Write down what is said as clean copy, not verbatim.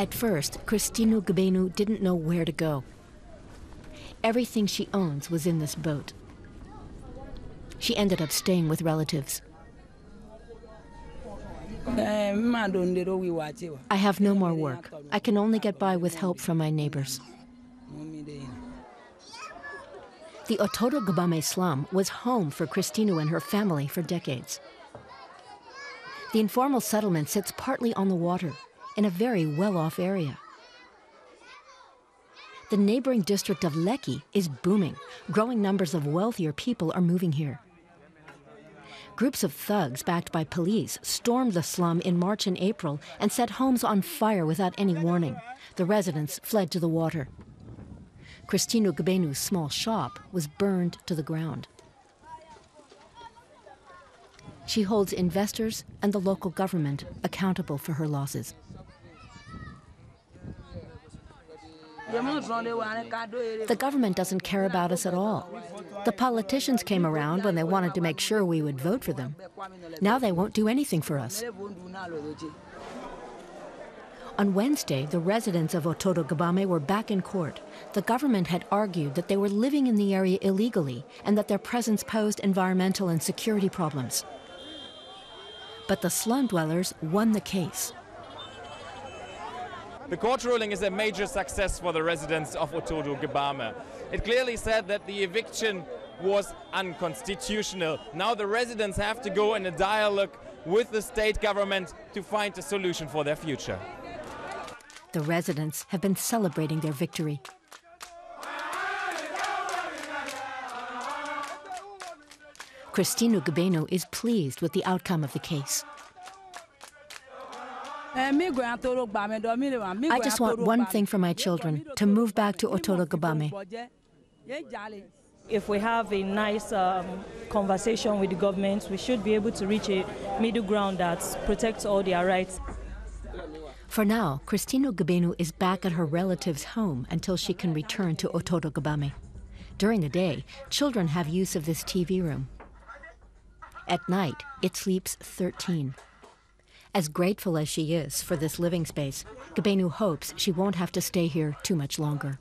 At first, Christinu Gbenu didn't know where to go. Everything she owns was in this boat. She ended up staying with relatives. I have no more work. I can only get by with help from my neighbors. The Ototo Gbame slum was home for Christinu and her family for decades. The informal settlement sits partly on the water, in a very well-off area. The neighboring district of Lekki is booming. Growing numbers of wealthier people are moving here. Groups of thugs backed by police stormed the slum in March and April and set homes on fire without any warning. The residents fled to the water. Christinu Gbenu's small shop was burned to the ground. She holds investors and the local government accountable for her losses. The government doesn't care about us at all. The politicians came around when they wanted to make sure we would vote for them. Now they won't do anything for us. On Wednesday, the residents of Ototo Gbame were back in court. The government had argued that they were living in the area illegally and that their presence posed environmental and security problems. But the slum dwellers won the case. The court ruling is a major success for the residents of Ototo Gbame. It clearly said that the eviction was unconstitutional. Now the residents have to go in a dialogue with the state government to find a solution for their future. The residents have been celebrating their victory. Christinu Gbenu is pleased with the outcome of the case. I just want one thing for my children, to move back to Ototo Gbame. If we have a nice conversation with the government, we should be able to reach a middle ground that protects all their rights. For now, Christinu Gbenu is back at her relative's home until she can return to Ototo Gbame. During the day, children have use of this TV room. At night, it sleeps 13. As grateful as she is for this living space, Gbenu hopes she won't have to stay here too much longer.